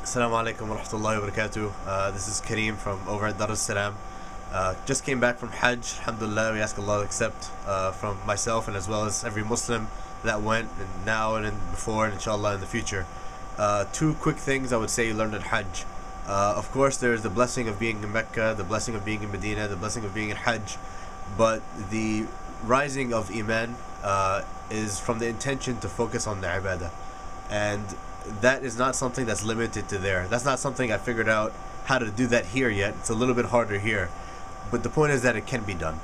Assalamu alaikum wa rahmatullahi wa barakatuh. This is Karim from over at Dar-us-Salaam. Just came back from Hajj. Alhamdulillah, we ask Allah to accept from myself and as well as every Muslim that went, and now and before, and inshallah in the future. Two quick things I would say you learned at Hajj. Of course, there's the blessing of being in Mecca, the blessing of being in Medina, the blessing of being in Hajj, but the rising of Iman is from the intention to focus on the ibadah. And that is not something that's limited to there. That's not something I figured out how to do that here yet. It's a little bit harder here. But the point is that it can be done.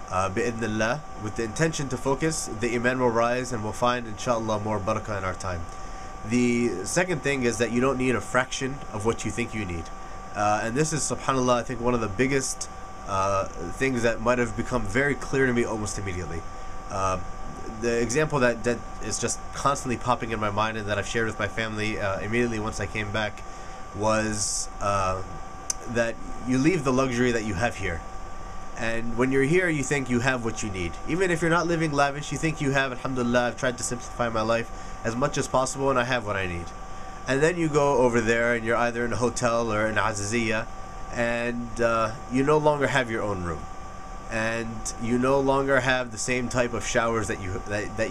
Bi'idhnillah, with the intention to focus, the Iman will rise and we'll find, inshallah, more barakah in our time. The second thing is that you don't need a fraction of what you think you need. And this is, subhanAllah, I think one of the biggest things that might have become very clear to me almost immediately. The example that is just constantly popping in my mind and that I've shared with my family immediately once I came back was that you leave the luxury that you have here. And when you're here, you think you have what you need. Even if you're not living lavish, you think you have, alhamdulillah, I've tried to simplify my life as much as possible and I have what I need. And then you go over there and you're either in a hotel or in Aziziyah and you no longer have your own room. And you no longer have the same type of showers that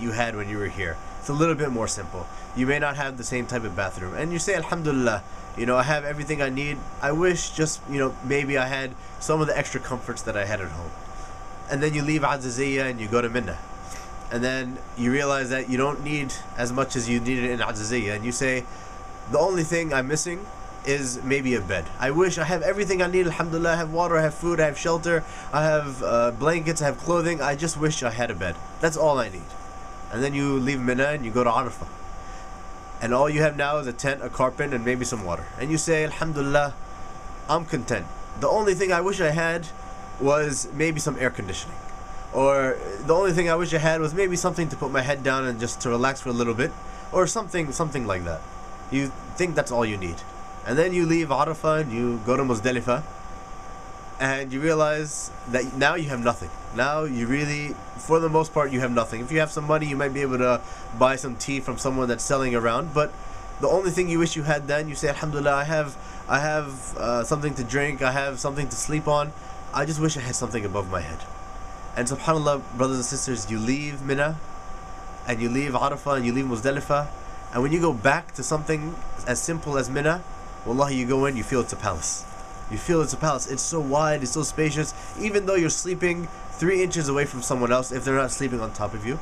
you had when you were here. It's a little bit more simple. You may not have the same type of bathroom, and you say, alhamdulillah, I have everything I need. I wish just, maybe I had some of the extra comforts that I had at home. And then you leave Aziziyah and you go to Minna, and then you realize that you don't need as much as you needed in Aziziyah, and you say, the only thing I'm missing is maybe a bed. I wish I have everything I need. Alhamdulillah, I have water, I have food, I have shelter, I have blankets, I have clothing. I just wish I had a bed. That's all I need. And then you leave Mina and you go to Arafah, and all you have now is a tent, a carpet, and maybe some water. And you say, alhamdulillah, I'm content. The only thing I wish I had was maybe some air conditioning, or the only thing I wish I had was maybe something to put my head down and just to relax for a little bit, or something like that. You think that's all you need. And then you leave Arafah and you go to Muzdalifah and you realize that now you have nothing. Now you really, for the most part, you have nothing. If you have some money, you might be able to buy some tea from someone that's selling around, but the only thing you wish you had then, you say, alhamdulillah, I have something to drink, I have something to sleep on. I just wish I had something above my head. And subhanallah, brothers and sisters, you leave Mina and you leave Arafah and you leave Muzdalifah, and when you go back to something as simple as Mina, wallahi, you go in, you feel it's a palace. You feel it's a palace. It's so wide, it's so spacious. Even though you're sleeping 3 inches away from someone else, if they're not sleeping on top of you,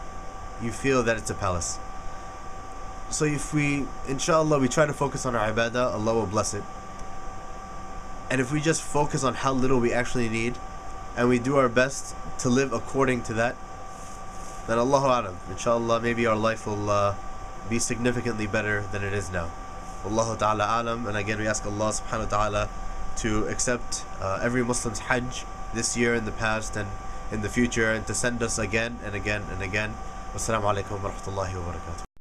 you feel that it's a palace. So if we, inshallah, we try to focus on our ibadah, Allah will bless it. And if we just focus on how little we actually need, and we do our best to live according to that, then Allahu A'lam, inshallah, maybe our life will be significantly better than it is now. Wallahu ta'ala alam. And again, we ask Allah subhanahu wa ta'ala to accept every Muslim's Hajj this year, in the past, and in the future, and to send us again and again and again. Wassalamu alaikum wa rahmatullahi wa barakatuh.